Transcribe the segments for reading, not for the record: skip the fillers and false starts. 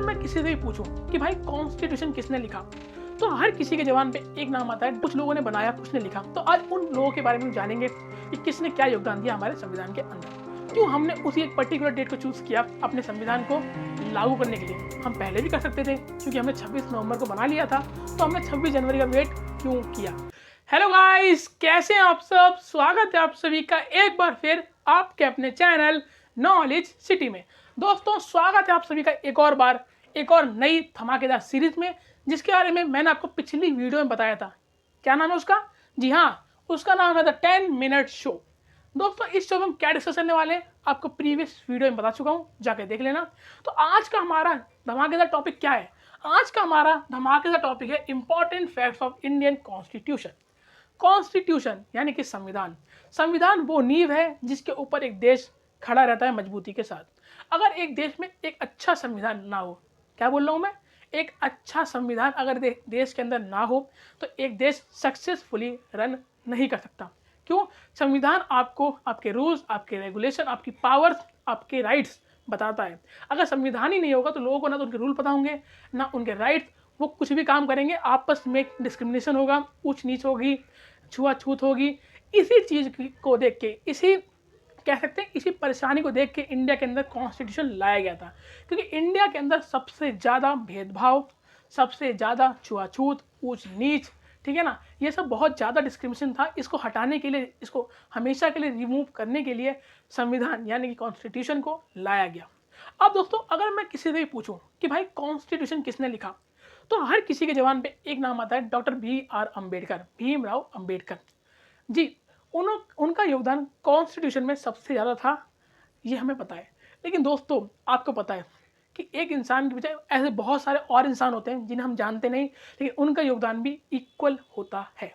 मैं किसी से भी पूछूं कि भाई कॉन्स्टिट्यूशन किसने लिखा, तो हर किसी के जवान पे एक नाम आता है। कुछ लोगों ने बनाया, कुछ ने लिखा। तो आज उन लोगों के बारे में जानेंगे कि किसने क्या योगदान दिया हमारे संविधान के अंदर, क्यों हमने उसी एक पर्टिकुलर डेट को चूज किया अपने संविधान को लागू करने के लिए। हम पहले भी कर सकते थे क्योंकि हमने 26 नवंबर को बना लिया था, तो हमने 26 जनवरी का वेट क्यों किया। हेलो गाइस, कैसे हैं आप सब? स्वागत है आप सभी का एक बार फिर आपके अपने चैनल नॉलेज सिटी में। दोस्तों, स्वागत है आप सभी का एक और बार एक और नई धमाकेदार सीरीज में, जिसके बारे में मैंने आपको पिछली वीडियो में बताया था। क्या नाम है उसका? जी हाँ, उसका नाम है द 10 मिनट शो। दोस्तों, इस शो में हम क्या डिस्कस करने वाले हैं आपको प्रीवियस वीडियो में बता चुका हूँ, जाके देख लेना। तो आज का हमारा धमाकेदार टॉपिक क्या है? आज का हमारा धमाकेदार टॉपिक है important facts of Indian constitution. Constitution यानी कि संविधान। संविधान वो नींव है जिसके ऊपर एक देश खड़ा रहता है मजबूती के साथ। अगर एक देश में एक अच्छा संविधान ना हो, क्या बोल रहा हूँ मैं, एक अच्छा संविधान अगर देश के अंदर ना हो तो एक देश सक्सेसफुली रन नहीं कर सकता। क्यों? संविधान आपको आपके रूल्स, आपके रेगुलेशन, आपकी पावर्स, आपके राइट्स बताता है। अगर संविधान ही नहीं होगा तो लोगों को ना तो उनके रूल पता होंगे, ना उनके राइट्स। वो कुछ भी काम करेंगे, आपस में डिस्क्रिमिनेशन होगा, ऊंच नीच होगी, छुआछूत होगी। इसी चीज़ को देख के, इसी कह सकते हैं इसी परेशानी को देख के इंडिया के अंदर कॉन्स्टिट्यूशन लाया गया था। क्योंकि इंडिया के अंदर सबसे ज़्यादा भेदभाव, सबसे ज़्यादा छुआछूत, ऊंच नीच, ठीक है ना, ये सब बहुत ज़्यादा डिस्क्रिमिनेशन था। इसको हटाने के लिए, इसको हमेशा के लिए रिमूव करने के लिए संविधान यानी कि कॉन्स्टिट्यूशन को लाया गया। अब दोस्तों, अगर मैं किसी से भी पूछूं कि भाई कॉन्स्टिट्यूशन किसने लिखा, तो हर किसी के जवान पे एक नाम आता है, डॉक्टर BR अम्बेडकर, भीमराव अम्बेडकर जी। उनका योगदान कॉन्स्टिट्यूशन में सबसे ज़्यादा था, ये हमें पता है। लेकिन दोस्तों, आपको पता है कि एक इंसान के बजाय ऐसे बहुत सारे और इंसान होते हैं जिन्हें हम जानते नहीं, लेकिन उनका योगदान भी इक्वल होता है।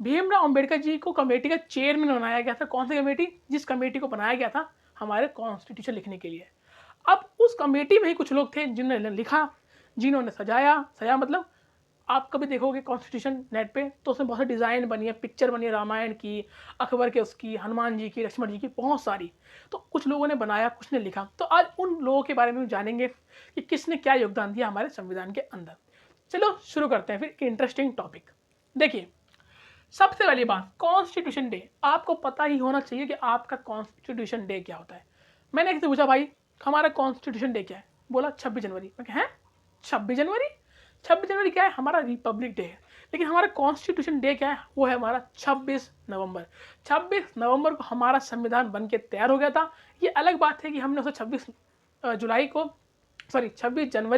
भीमराव अम्बेडकर जी को कमेटी का चेयरमैन बनाया गया था। कौन सी कमेटी? जिस कमेटी को बनाया गया था हमारे कॉन्स्टिट्यूशन लिखने के लिए। अब उस कमेटी में ही कुछ लोग थे जिन्होंने लिखा, जिन्होंने सजाया मतलब आप कभी देखोगे कॉन्स्टिट्यूशन नेट पे तो उसमें बहुत सारी डिज़ाइन बनी है, पिक्चर बनी है, रामायण की, अकबर के, उसकी, हनुमान जी की, लक्ष्मण जी की, बहुत सारी। तो कुछ लोगों ने बनाया, कुछ ने लिखा। तो आज उन लोगों के बारे में जानेंगे कि किसने क्या योगदान दिया हमारे संविधान के अंदर। चलो शुरू करते हैं फिर एक इंटरेस्टिंग टॉपिक। देखिए, सबसे पहली बात, कॉन्स्टिट्यूशन डे। आपको पता ही होना चाहिए कि आपका कॉन्स्टिट्यूशन डे क्या होता है। मैंने एक से पूछा, भाई हमारा कॉन्स्टिट्यूशन डे क्या है? बोला 26 जनवरी। मैं कहा, हैं 26 जनवरी? 26 जनवरी क्या है? हमारा रिपब्लिक डे है। लेकिन हमारा कॉन्स्टिट्यूशन डे क्या है? वो है हमारा 26 नवंबर। 26 नवंबर को हमारा संविधान बन के तैयार हो गया था। ये अलग बात है कि हमने उसे 26 जनवरी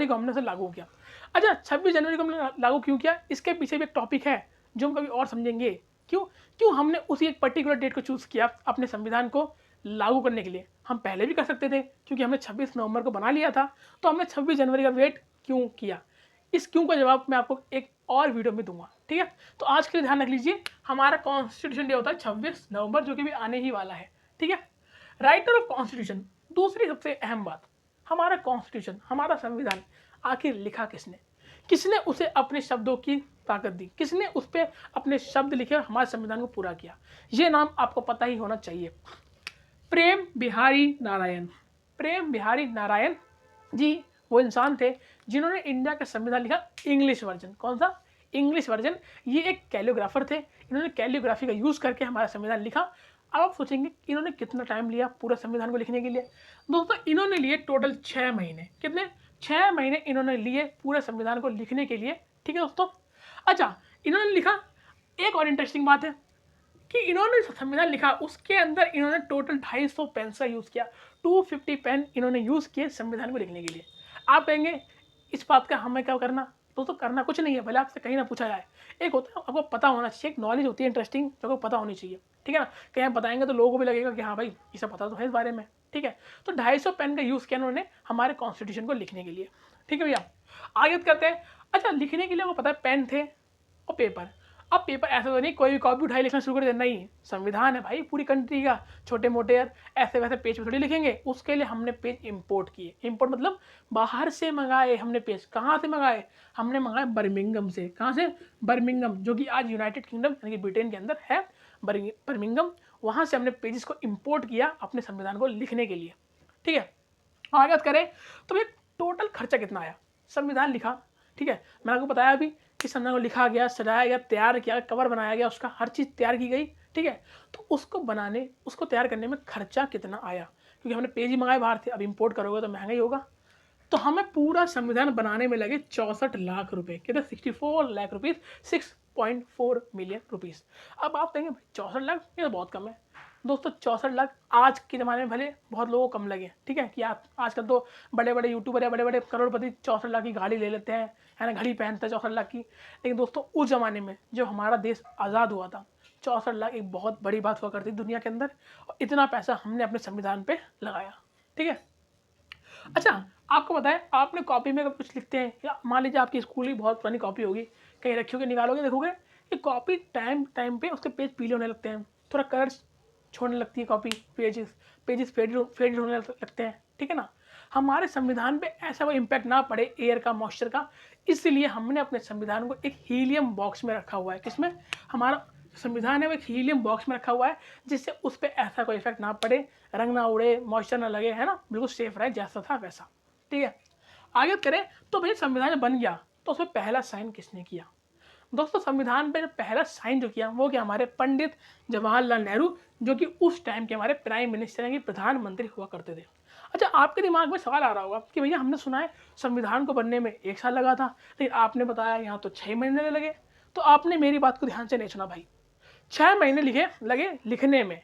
को हमने उसे लागू किया। अच्छा, 26 जनवरी को हमने लागू क्यों किया? इसके पीछे भी एक टॉपिक है जो हम कभी और समझेंगे। क्यों हमने उसी एक पर्टिकुलर डेट को चूज़ किया अपने संविधान को लागू करने के लिए। हम पहले भी कर सकते थे क्योंकि हमने 26 नवंबर को बना लिया था, तो हमने 26 जनवरी का वेट क्यों किया? इस क्यों का जवाब मैं आपको एक और वीडियो में दूंगा, ठीक है। तो आज के लिए ध्यान रख लीजिए, हमारा कॉन्स्टिट्यूशन डे होता है 26 नवंबर, जो कि भी आने ही वाला है, ठीक है। Writer of constitution. दूसरी सबसे अहम बात, हमारा कॉन्स्टिट्यूशन, हमारा संविधान आखिर लिखा किसने? किसने उसे अपने शब्दों की ताकत दी? किसने उस पर अपने शब्द लिखे और हमारे संविधान को पूरा किया? ये नाम आपको पता ही होना चाहिए। प्रेम बिहारी नारायण। प्रेम बिहारी नारायण जी वो इंसान थे जिन्होंने इंडिया का संविधान लिखा, इंग्लिश वर्जन। कौन सा? English version. ये एक कैलियोग्राफर थे। इन्होंने कैलियोग्राफी का यूज़ करके हमारा संविधान लिखा। अब आप सोचेंगे इन्होंने कितना टाइम लिया पूरा संविधान को लिखने के लिए? दोस्तों, इन्होंने लिए टोटल 6 महीने। कितने? 6 महीने इन्होंने लिए पूरे संविधान को लिखने के लिए, ठीक है दोस्तों। अच्छा, इन्होंने लिखा, एक और इंटरेस्टिंग बात है कि इन्होंने संविधान लिखा, उसके अंदर इन्होंने टोटल 250 पेन का यूज़ किया। 250 पेन इन्होंने यूज़ किए संविधान को लिखने के लिए। आप कहेंगे इस बात का हमें क्या करना? दोस्तों, करना कुछ नहीं है, भले आपसे कहीं ना पूछा जाए। एक होता है, आपको पता होना चाहिए, एक नॉलेज होती है इंटरेस्टिंग, जो आपको पता होनी चाहिए, ठीक है ना। कहीं आप बताएंगे तो लोगों को भी लगेगा कि हाँ भाई ये सब पता तो है इस बारे में, ठीक है। तो 250 पेन का यूज़ किया उन्होंने हमारे कॉन्स्टिट्यूशन को लिखने के लिए, ठीक है भैया। आगे बात करते हैं। अच्छा, लिखने के लिए आपको पता है पेन थे और पेपर। अब पेपर ऐसा तो नहीं कोई भी कॉपी उठाई लिखना शुरू कर देना, नहीं, संविधान है भाई पूरी कंट्री का, छोटे मोटे यार ऐसे वैसे पेज पे थोड़ी लिखेंगे। उसके लिए हमने पेज इंपोर्ट किए। इंपोर्ट मतलब बाहर से मंगाए हमने पेज। कहाँ से मंगाए? हमने मंगाए बर्मिंघम से। कहाँ से? बर्मिंघम, जो कि आज यूनाइटेड किंगडम यानी कि ब्रिटेन के अंदर है, बर्मिंघम। वहाँ से हमने पेजेस को इम्पोर्ट किया अपने संविधान को लिखने के लिए, ठीक है। आगे बात करें तो भाई टोटल खर्चा कितना आया। संविधान लिखा, ठीक है, मैंने आपको बताया अभी कि संविधान को लिखा गया, सजाया गया, तैयार किया, कवर बनाया गया, उसका हर चीज़ तैयार की गई, ठीक है। तो उसको तैयार करने में खर्चा कितना आया, क्योंकि हमने पेज ही मंगाए बाहर थे, अब इम्पोर्ट करोगे तो महंगा ही होगा। तो हमें पूरा संविधान बनाने में लगे 64 लाख रुपए, कितने 64 लाख रुपीज़, 6.4 मिलियन रुपीज़। अब आप कहेंगे भाई 64 लाख ये तो बहुत कम है। दोस्तों 64 लाख आज के ज़माने में भले बहुत लोगों को कम लगे, ठीक है, कि आप आजकल तो बड़े बड़े यूट्यूबर या बड़े बड़े करोड़पति 64 लाख की गाड़ी ले लेते हैं, है ना, घड़ी पहनते हैं 64 लाख की। लेकिन दोस्तों उस ज़माने में जब हमारा देश आज़ाद हुआ था, 64 लाख एक बहुत बड़ी बात हुआ करती दुनिया के अंदर, और इतना पैसा हमने अपने संविधान पर लगाया, ठीक है। अच्छा, आपको पता है, आपने कॉपी में अगर कुछ लिखते हैं, या मान लीजिए आपकी स्कूल की बहुत पुरानी कॉपी होगी, कहीं रखी होगी, निकालोगे देखोगे कि कॉपी टाइम टाइम पे उसके पेज पीले होने लगते हैं, थोड़ा कलर छोड़ने लगती है कॉपी, पेजेस फेड होने लगते हैं, ठीक है ना। हमारे संविधान पे ऐसा कोई इम्पैक्ट ना पड़े एयर का, मॉइस्चर का, इसलिए हमने अपने संविधान को एक हीलियम बॉक्स में रखा हुआ है। किसमें? हमारा संविधान है वो एक हीलियम बॉक्स में रखा हुआ है, जिससे उस पर ऐसा कोई इफेक्ट ना पड़े, रंग ना उड़े, मॉइस्चर ना लगे, है ना, बिल्कुल सेफ रहे जैसा था वैसा, ठीक है। आगे करें तो भाई संविधान जब बन गया तो उसमें पहला साइन किसने किया? दोस्तों संविधान पे पहला साइन जो किया वो क्या, हमारे पंडित जवाहरलाल नेहरू, जो कि उस टाइम के हमारे प्राइम मिनिस्टर की प्रधानमंत्री हुआ करते थे। अच्छा, आपके दिमाग में सवाल आ रहा होगा कि भैया हमने सुना है संविधान को बनने में 1 साल लगा था, लेकिन आपने बताया यहाँ तो 6 महीने लगे। तो आपने मेरी बात को ध्यान से नहीं सुना भाई। 6 महीने लगे लिखने में,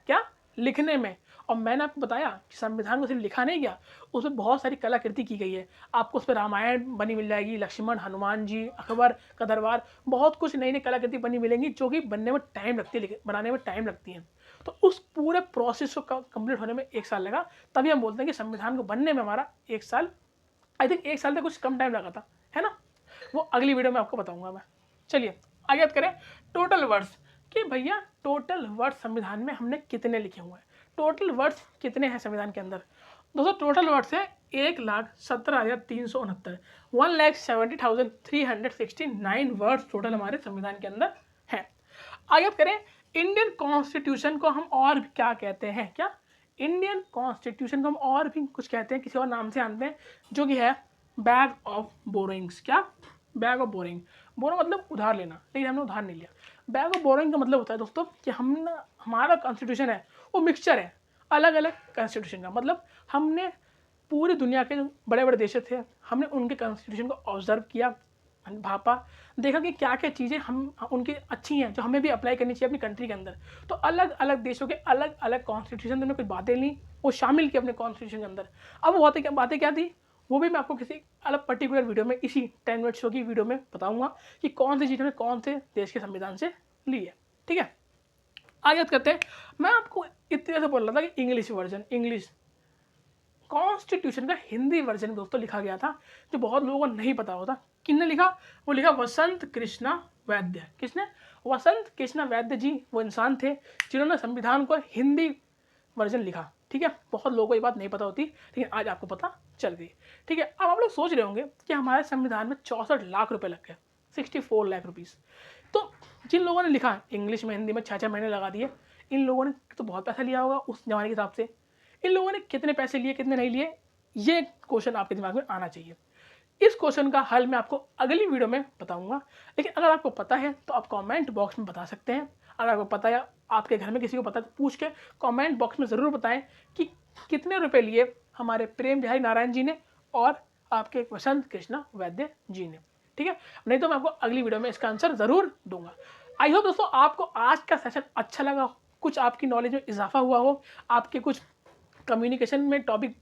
क्या लिखने में। और मैंने आपको बताया कि संविधान को सिर्फ लिखा नहीं गया, उसमें बहुत सारी कलाकृति की गई है। आपको उस पर रामायण बनी मिल जाएगी, लक्ष्मण, हनुमान जी, अकबर का दरबार, बहुत कुछ नई नई कलाकृति बनी मिलेंगी, जो कि बनने में टाइम लगती है, बनाने में टाइम लगती है। तो उस पूरे प्रोसेस को कंप्लीट होने में 1 साल लगा, तभी हम बोलते हैं कि संविधान को बनने में हमारा 1 साल, आई थिंक 1 साल से कुछ कम टाइम लगा था, है ना। वो अगली वीडियो में आपको बताऊंगा मैं। चलिए आगे बात करें टोटल वर्ड्स, कि भैया टोटल वर्ड्स संविधान में हमने कितने लिखे हुए हैं, टोटल वर्ड्स कितने हैं संविधान के अंदर। दोस्तों टोटल वर्ड्स है 1,17,369, 1,70,369 वर्ड्स टोटल हमारे संविधान के अंदर हैं। आगे बात करें इंडियन कॉन्स्टिट्यूशन को हम और भी क्या कहते हैं, क्या इंडियन कॉन्स्टिट्यूशन को हम और भी कुछ कहते हैं, किसी और नाम से जानते हैं, जो कि है बैग ऑफ बोरिंग्स। क्या? Bag of borrowing. बोरो मतलब उधार लेना, लेकिन हमने उधार नहीं लिया। बैग ऑफ बोरिंग का मतलब होता है दोस्तों कि हमारा कॉन्स्टिट्यूशन है वो मिक्सचर है अलग अलग कॉन्स्टिट्यूशन का। मतलब हमने पूरी दुनिया के जो बड़े बड़े देश थे, हमने उनके कॉन्स्टिट्यूशन को ऑब्जर्व किया, भापा, देखा कि क्या क्या चीज़ें हम उनकी अच्छी हैं जो हमें भी अप्लाई करनी चाहिए अपनी कंट्री के अंदर। तो अलग अलग देशों के अलग अलग कॉन्स्टिट्यूशन में कुछ बातें ली, वो शामिल की अपने कॉन्स्टिट्यूशन के अंदर। अब वो बातें क्या थी, वो भी मैं आपको किसी अलग पर्टिकुलर वीडियो में, इसी 10 मिनट शो की वीडियो में बताऊंगा कि कौन सी चीज़ हमने कौन से देश के संविधान से ली है, ठीक है। आगे बात करते हैं। मैं आपको इतनी तरह से बोल रहा था कि इंग्लिश वर्जन, इंग्लिश कॉन्स्टिट्यूशन का हिंदी वर्जन दोस्तों लिखा गया था, जो बहुत लोगों को नहीं पता होता। किसने लिखा? वो लिखा वसंत कृष्णा वैद्य। किसने? वसंत कृष्णा वैद्य जी वो इंसान थे जिन्होंने संविधान को हिंदी वर्जन लिखा, ठीक है। बहुत लोगों को ये बात नहीं पता होती, लेकिन आज आपको पता चल गई, ठीक है। अब आप लोग सोच रहे होंगे कि हमारे संविधान में 64 लाख रुपए लग गए, 64 लाख रुपीज़। तो जिन लोगों ने लिखा इंग्लिश में, हिंदी में 6-6 महीने लगा दिए, इन लोगों ने तो बहुत पैसा लिया होगा उस जमाने के हिसाब से। इन लोगों ने कितने पैसे लिए, कितने नहीं लिए, ये क्वेश्चन आपके दिमाग में आना चाहिए। इस क्वेश्चन का हल मैं आपको अगली वीडियो में बताऊंगा। लेकिन अगर आपको पता है तो आप कमेंट बॉक्स में बता सकते हैं। अगर आपको पता है, आपके घर में किसी को पता, तो पूछ के कमेंट बॉक्स में ज़रूर बताएं कि कितने रुपए लिए हमारे प्रेम बिहारी नारायण जी ने और आपके वसंत कृष्णा वैद्य जी ने, ठीक है। नहीं तो मैं आपको अगली वीडियो में इसका आंसर ज़रूर दूंगा। आई होप दोस्तों आपको आज का सेशन अच्छा लगा, कुछ आपकी नॉलेज में इजाफा हुआ हो, आपके कुछ कम्युनिकेशन में टॉपिक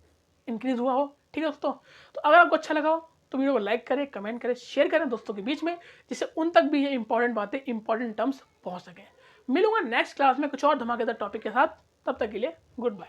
इंक्रीज हुआ हो, ठीक है दोस्तों। तो अगर आपको अच्छा लगा हो तो वीडियो को लाइक करें, कमेंट करें, शेयर करें दोस्तों के बीच में, जिससे उन तक भी ये इंपॉर्टेंट बातें, इंपॉर्टेंट टर्म्स पहुंच सकें। मिलूंगा नेक्स्ट क्लास में कुछ और धमाकेदार टॉपिक के साथ, तब तक के लिए गुड बाय।